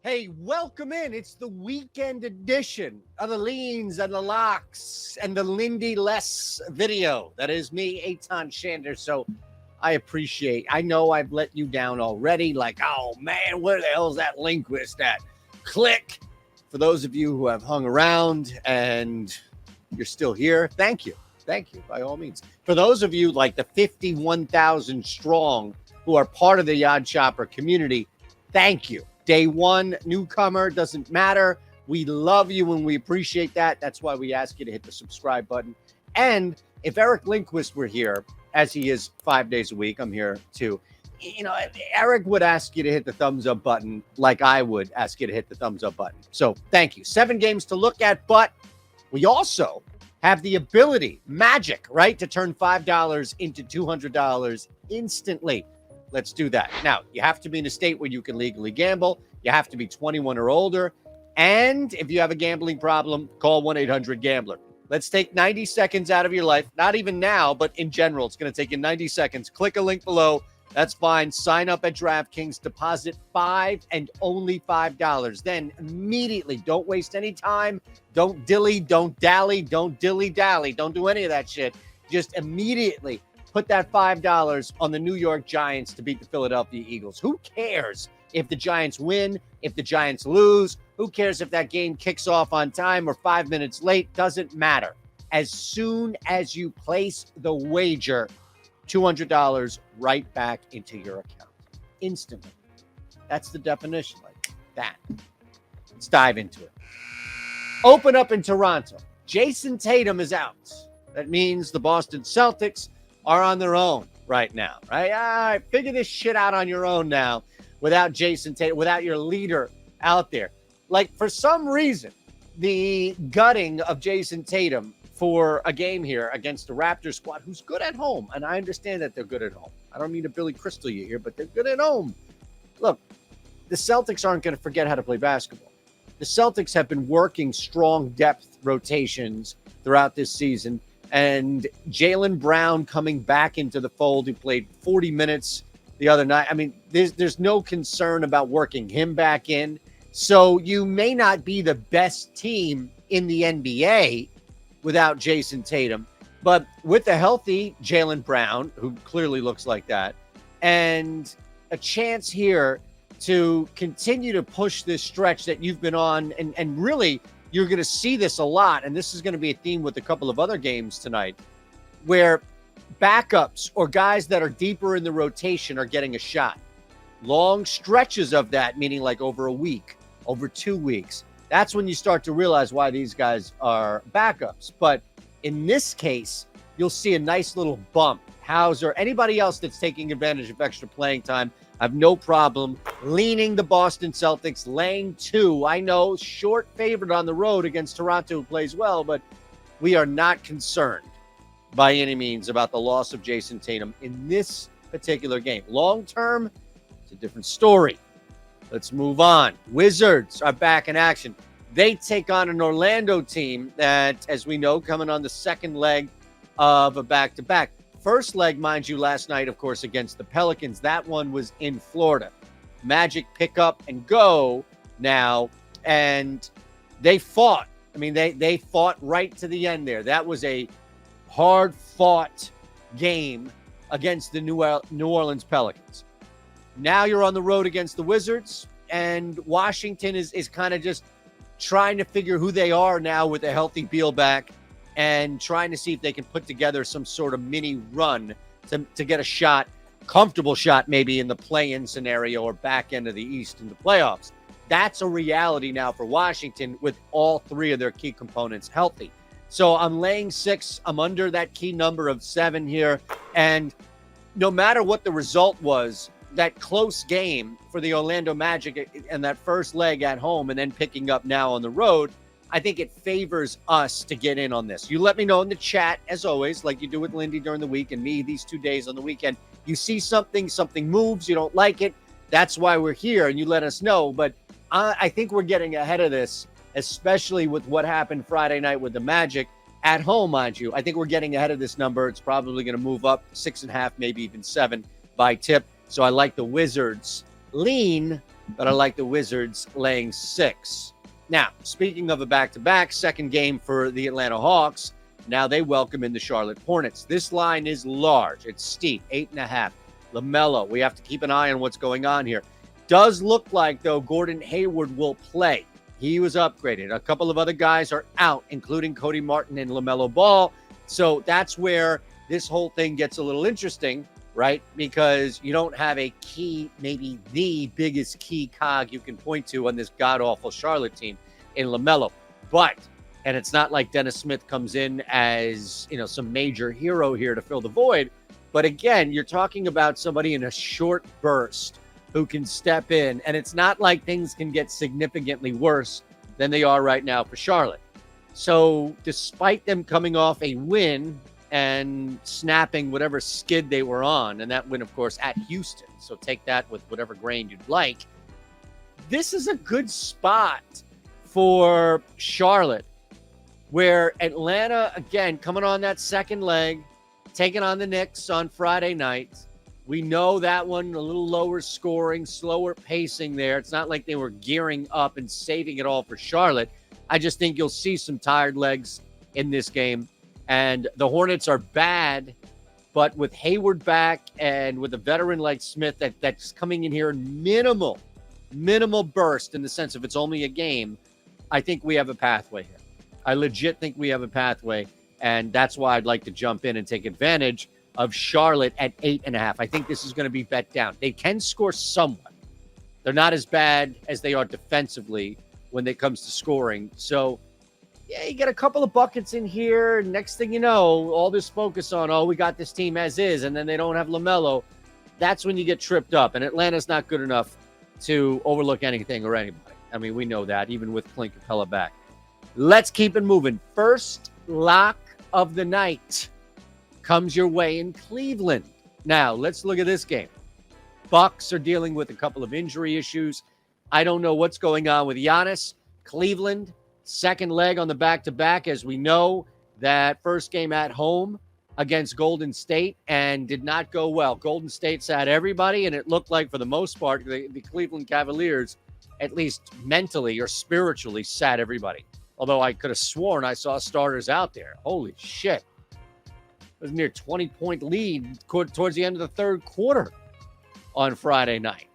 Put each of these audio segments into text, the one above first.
Hey, welcome in. It's the weekend edition of the Leans and the Locks and the Lindy Less video. That is me, Eytan Shander. So I know I've let you down already. Like, oh man, where the hell's that Lindquist at? Click. For those of you who have hung around and you're still here, thank you. Thank you, by all means. For those of you like the 51,000 strong who are part of the Odd Chopper community, thank you. Day one, newcomer, doesn't matter. We love you and we appreciate that. That's why we ask you to hit the subscribe button. And if Eric Lindquist were here, as he is 5 days a week, I'm here too. You know, Eric would ask you to hit the thumbs up button like I would ask you to hit the thumbs up button. So thank you. 7 games to look at, but we also have the ability, magic, right, to turn $5 into $200 instantly. Let's do that. Now, you have to be in a state where you can legally gamble. You have to be 21 or older. And if you have a gambling problem, call 1-800-GAMBLER. Let's take 90 seconds out of your life. Not even now, but in general, it's going to take you 90 seconds. Click a link below. That's fine. Sign up at DraftKings. Deposit $5 and only $5. Then immediately, don't waste any time. Don't dilly, don't dally, don't dilly-dally. Don't do any of that shit. Just immediately put that $5 on the New York Giants to beat the Philadelphia Eagles. Who cares if the Giants win, if the Giants lose? Who cares if that game kicks off on time or 5 minutes late? Doesn't matter. As soon as you place the wager, $200 right back into your account. Instantly. That's the definition. Like that. Let's dive into it. Open up in Toronto. Jason Tatum is out. That means the Boston Celtics are on their own right now, right? Figure this shit out on your own now without Jason Tatum, without your leader out there. Like, for some reason, the gutting of Jason Tatum for a game here against the Raptors squad, who's good at home, and I understand that they're good at home. I don't mean to Billy Crystal you here, but they're good at home. Look, the Celtics aren't going to forget how to play basketball. The Celtics have been working strong depth rotations throughout this season, and Jaylen Brown coming back into the fold. He played 40 minutes the other night. I mean, there's no concern about working him back in. So you may not be the best team in the NBA without Jason Tatum, but with a healthy Jaylen Brown, who clearly looks like that, and a chance here to continue to push this stretch that you've been on, and really you're going to see this a lot, and this is going to be a theme with a couple of other games tonight, where backups or guys that are deeper in the rotation are getting a shot. Long stretches of that, meaning like over a week, over 2 weeks. That's when you start to realize why these guys are backups. But in this case, you'll see a nice little bump. Hauser, anybody else that's taking advantage of extra playing time, I have no problem leaning the Boston Celtics, laying 2. I know, short favorite on the road against Toronto, who plays well, but we are not concerned by any means about the loss of Jason Tatum in this particular game. Long term, it's a different story. Let's move on. Wizards are back in action. They take on an Orlando team that, as we know, coming on the second leg of a back-to-back. First leg, mind you, last night, of course, against the Pelicans. That one was in Florida. Magic pick up and go now, and they fought. I mean, they fought right to the end there. That was a hard-fought game against the New Orleans Pelicans. Now you're on the road against the Wizards, and Washington is kind of just trying to figure who they are now with a healthy Beal back, and trying to see if they can put together some sort of mini run to get a shot, comfortable shot maybe in the play-in scenario or back end of the East in the playoffs. That's a reality now for Washington with all 3 of their key components healthy. So I'm laying 6. I'm under that key number of 7 here. And no matter what the result was, that close game for the Orlando Magic and that first leg at home and then picking up now on the road, I think it favors us to get in on this. You let me know in the chat, as always, like you do with Lindy during the week and me these 2 days on the weekend. You see something moves, you don't like it. That's why we're here, and you let us know. But I think we're getting ahead of this, especially with what happened Friday night with the Magic at home, mind you. I think we're getting ahead of this number. It's probably going to move up 6.5, maybe even 7 by tip. So I like the Wizards lean but I like the Wizards laying 6. Now, speaking of a back-to-back, second game for the Atlanta Hawks. Now they welcome in the Charlotte Hornets. This line is large. It's steep, 8.5. LaMelo, we have to keep an eye on what's going on here. Does look like, though, Gordon Hayward will play. He was upgraded. A couple of other guys are out, including Cody Martin and LaMelo Ball. So that's where this whole thing gets a little interesting, right? Because you don't have a key, maybe the biggest key cog you can point to on this god-awful Charlotte team in LaMelo. But, and it's not like Dennis Smith comes in as, some major hero here to fill the void. But again, you're talking about somebody in a short burst who can step in. And it's not like things can get significantly worse than they are right now for Charlotte. So despite them coming off a win and snapping whatever skid they were on, and that win, of course, at Houston, so take that with whatever grain you'd like, this is a good spot for Charlotte, where Atlanta, again, coming on that second leg, taking on the Knicks on Friday night. We know that one a little lower scoring, slower pacing there. It's not like they were gearing up and saving it all for Charlotte. I just think you'll see some tired legs in this game. And the Hornets are bad, but with Hayward back and with a veteran like Smith that's coming in here in minimal burst in the sense of it's only a game, I think we have a pathway here. I legit think we have a pathway, and that's why I'd like to jump in and take advantage of Charlotte at 8.5. I think this is going to be bet down. They can score somewhat. They're not as bad as they are defensively when it comes to scoring. So, yeah, you get a couple of buckets in here. Next thing you know, all this focus on, we got this team as is, and then they don't have LaMelo. That's when you get tripped up. And Atlanta's not good enough to overlook anything or anybody. I mean, we know that, even with Clint Capella back. Let's keep it moving. First lock of the night comes your way in Cleveland. Now, let's look at this game. Bucks are dealing with a couple of injury issues. I don't know what's going on with Giannis. Cleveland, second leg on the back-to-back, as we know, that first game at home against Golden State and did not go well. Golden State sat everybody, and it looked like, for the most part, the Cleveland Cavaliers, at least mentally or spiritually, sat everybody. Although I could have sworn I saw starters out there. Holy shit. It was near 20-point lead towards the end of the third quarter on Friday night.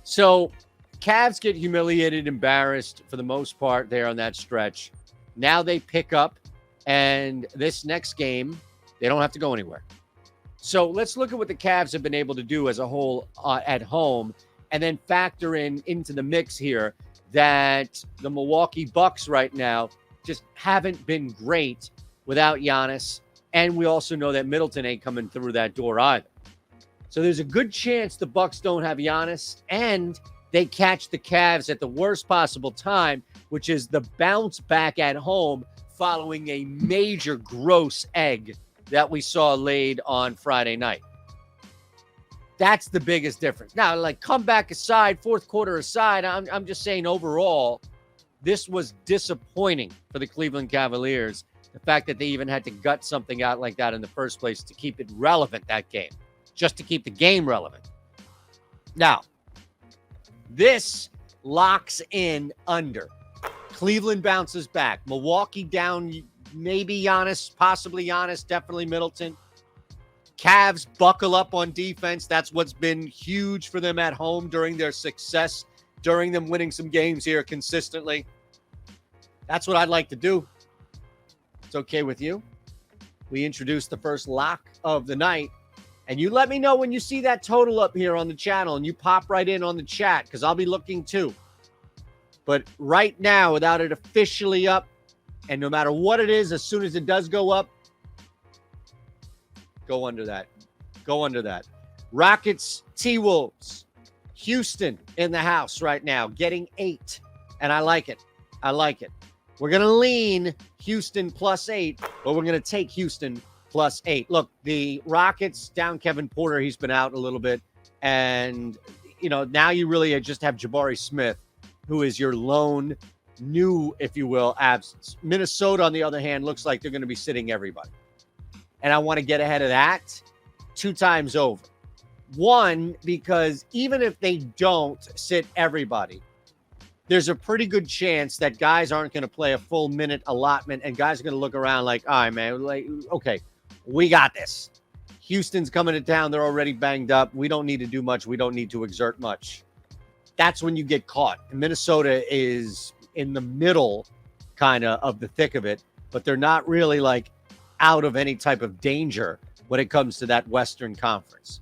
So Cavs get humiliated, embarrassed for the most part there on that stretch. Now they pick up, and this next game, they don't have to go anywhere. So let's look at what the Cavs have been able to do as a whole at home, and then factor into the mix here that the Milwaukee Bucks right now just haven't been great without Giannis. And we also know that Middleton ain't coming through that door either. So there's a good chance the Bucks don't have Giannis, and they catch the Cavs at the worst possible time, which is the bounce back at home following a major gross egg that we saw laid on Friday night. That's the biggest difference. Now, like, comeback aside, fourth quarter aside, I'm just saying overall, this was disappointing for the Cleveland Cavaliers. The fact that they even had to gut something out like that in the first place to keep it relevant, that game, just to keep the game relevant. Now, this locks in under. Cleveland bounces back. Milwaukee down, maybe Giannis, possibly Giannis, definitely Middleton. Cavs buckle up on defense. That's what's been huge for them at home during their success, during them winning some games here consistently. That's what I'd like to do. It's okay with you. We introduced the first lock of the night, and you let me know when you see that total up here on the channel, and you pop right in on the chat because I'll be looking too. But right now, without it officially up, and no matter what it is, as soon as it does go up, go under that. Go under that. Rockets, T-Wolves. Houston in the house right now, getting 8. And I like it. I like it. We're going to lean Houston +8, but we're going to take Houston +8. Look, the Rockets down Kevin Porter. He's been out a little bit. And, now you really just have Jabari Smith, who is your lone new, if you will, absence. Minnesota, on the other hand, looks like they're going to be sitting everybody. And I want to get ahead of that 2 times over. One, because even if they don't sit everybody, there's a pretty good chance that guys aren't going to play a full minute allotment, and guys are going to look around like, all right, man, like, okay, we got this. Houston's coming to town. They're already banged up. We don't need to do much. We don't need to exert much. That's when you get caught. And Minnesota is in the middle kind of the thick of it, but they're not really like out of any type of danger when it comes to that Western Conference.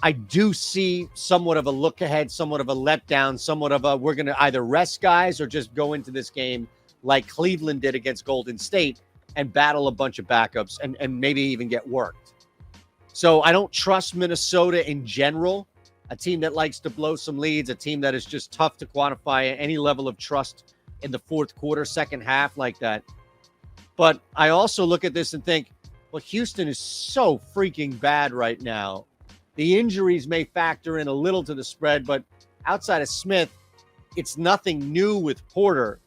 I do see somewhat of a look ahead, somewhat of a letdown, somewhat of a, we're going to either rest guys or just go into this game like Cleveland did against Golden State and battle a bunch of backups and maybe even get worked. So I don't trust Minnesota in general, a team that likes to blow some leads, a team that is just tough to quantify any level of trust in the fourth quarter, second half like that. But I also look at this and think, well, Houston is so freaking bad right now. The injuries may factor in a little to the spread, but outside of Smith, it's nothing new with Porter.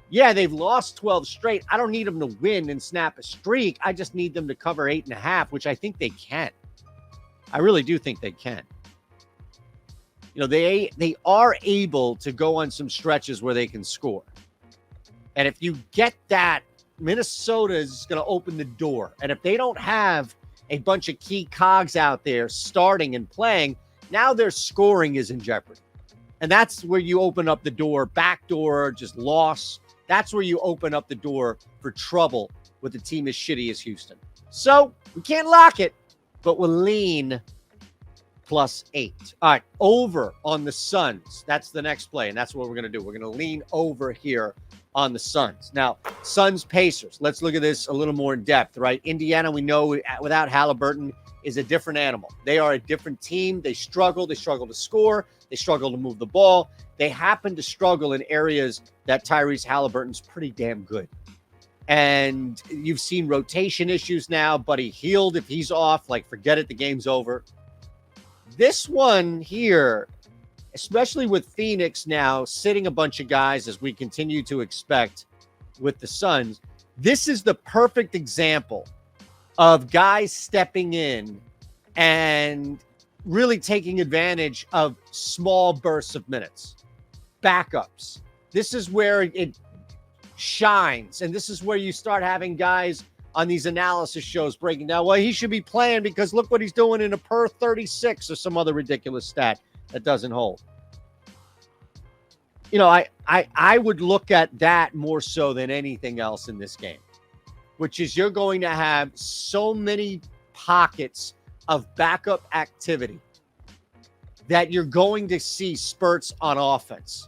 Yeah, they've lost 12 straight. I don't need them to win and snap a streak. I just need them to cover 8.5, which I think they can. I really do think they can. You know, they are able to go on some stretches where they can score. And if you get that, Minnesota is going to open the door. And if they don't have a bunch of key cogs out there starting and playing, now their scoring is in jeopardy. And that's where you open up the door, backdoor, just loss. That's where you open up the door for trouble with a team as shitty as Houston. So we can't lock it, but we'll lean +8. All right, over on the Suns. That's the next play, and that's what we're going to do. We're going to lean over here on the Suns. Now, Suns-Pacers. Let's look at this a little more in depth, right? Indiana, we know without Halliburton, is a different animal. They are a different team. They struggle. They struggle to score. They struggle to move the ball. They happen to struggle in areas that Tyrese Halliburton's pretty damn good. And you've seen rotation issues now. Buddy Hield, if he's off, like, forget it, the game's over. This one here, especially with Phoenix now sitting a bunch of guys as we continue to expect with the Suns, this is the perfect example of guys stepping in and really taking advantage of small bursts of minutes, backups. This is where it shines. And this is where you start having guys on these analysis shows breaking down, well, he should be playing because look what he's doing in a per 36 or some other ridiculous stat that doesn't hold. You know, I would look at that more so than anything else in this game, which is you're going to have so many pockets of backup activity that you're going to see spurts on offense.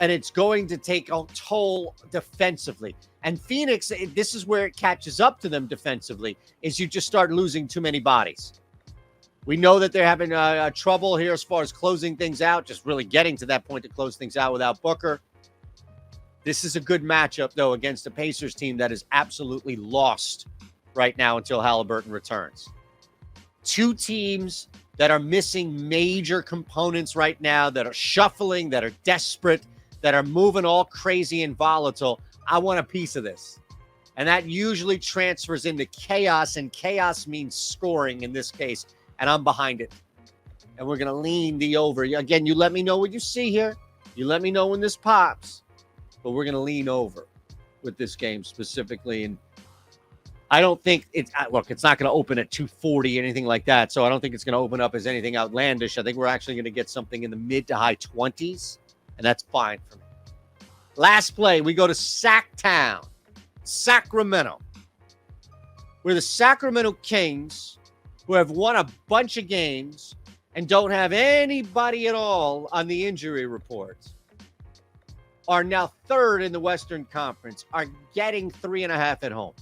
And it's going to take a toll defensively. And Phoenix, this is where it catches up to them defensively, is you just start losing too many bodies. We know that they're having trouble here as far as closing things out, just really getting to that point to close things out without Booker. This is a good matchup, though, against a Pacers team that is absolutely lost right now until Halliburton returns. Two teams that are missing major components right now, that are shuffling, that are desperate, that are moving all crazy and volatile. I want a piece of this. And that usually transfers into chaos, and chaos means scoring in this case. And I'm behind it. And we're going to lean the over. Again, you let me know what you see here. You let me know when this pops. But we're going to lean over with this game specifically. And I don't think it's not going to open at 240 or anything like that. So I don't think it's going to open up as anything outlandish. I think we're actually going to get something in the mid to high 20s. And that's fine for me. Last play, we go to Sacktown, Sacramento, where the Sacramento Kings, who have won a bunch of games and don't have anybody at all on the injury reports, are now third in the Western Conference, are getting 3.5 at home.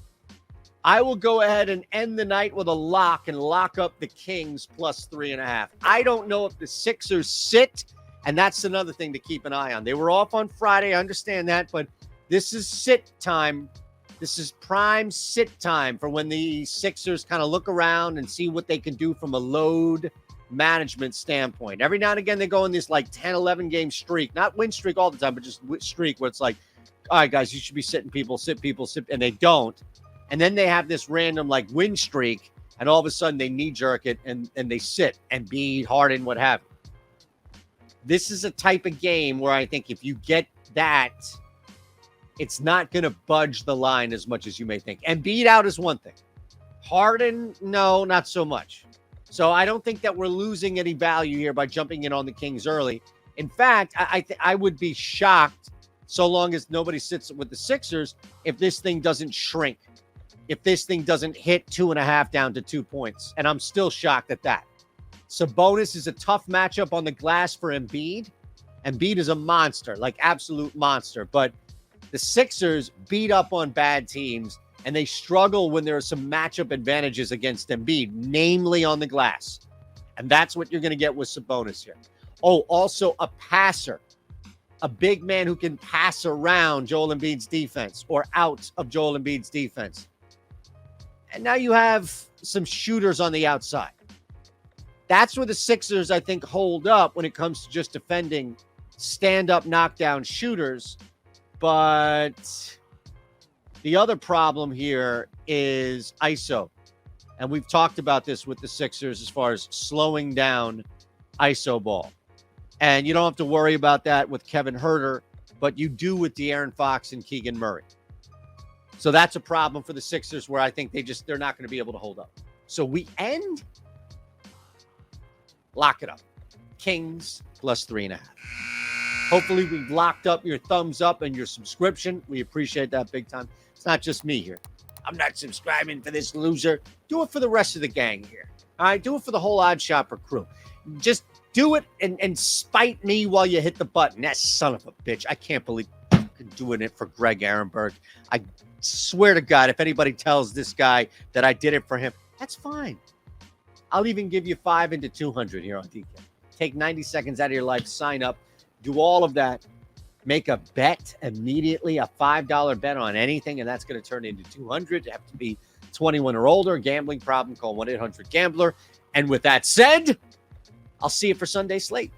I will go ahead and end the night with a lock and lock up the Kings plus 3.5. I don't know if the Sixers sit, and that's another thing to keep an eye on. They were off on Friday, I understand that, but this is sit time. This is prime sit time for when the Sixers kind of look around and see what they can do from a load management standpoint. Every now and again, they go in this like 10, 11 game streak, not win streak all the time, but just streak where it's like, all right, guys, you should be sitting people, sit, and they don't. And then they have this random like win streak, and all of a sudden they knee-jerk it and they sit and Embiid, Harden, what have you. This is a type of game where I think if you get that, it's not going to budge the line as much as you may think. And Embiid out is one thing. Harden, no, not so much. So I don't think that we're losing any value here by jumping in on the Kings early. In fact, I would be shocked, so long as nobody sits with the Sixers, if this thing doesn't shrink, if this thing doesn't hit 2.5 down to 2 points. And I'm still shocked at that. Sabonis is a tough matchup on the glass for Embiid. Embiid is a monster, like absolute monster. But the Sixers beat up on bad teams, and they struggle when there are some matchup advantages against Embiid, namely on the glass. And that's what you're going to get with Sabonis here. Oh, also a passer, a big man who can pass around Joel Embiid's defense or out of Joel Embiid's defense. And now you have some shooters on the outside. That's where the Sixers, I think, hold up when it comes to just defending stand-up knockdown shooters. But the other problem here is ISO. And we've talked about this with the Sixers as far as slowing down ISO ball. And you don't have to worry about that with Kevin Huerter, but you do with De'Aaron Fox and Keegan Murray. So that's a problem for the Sixers where I think they're not going to be able to hold up. So we end. Lock it up. Kings plus 3.5. Hopefully we've locked up your thumbs up and your subscription. We appreciate that big time. It's not just me here. I'm not subscribing for this loser. Do it for the rest of the gang here. All right? Do it for the whole Odd Shopper crew. Just do it and spite me while you hit the button. That son of a bitch. I can't believe I'm doing it for Greg Ehrenberg. I swear to God, if anybody tells this guy that I did it for him, that's fine. I'll even give you 5 into 200 here on DK. Take 90 seconds out of your life, sign up, do all of that, make a bet immediately, a $5 bet on anything, and that's going to turn into 200. You have to be 21 or older. Gambling problem, call 1-800-GAMBLER. And with that said, I'll see you for Sunday Slate.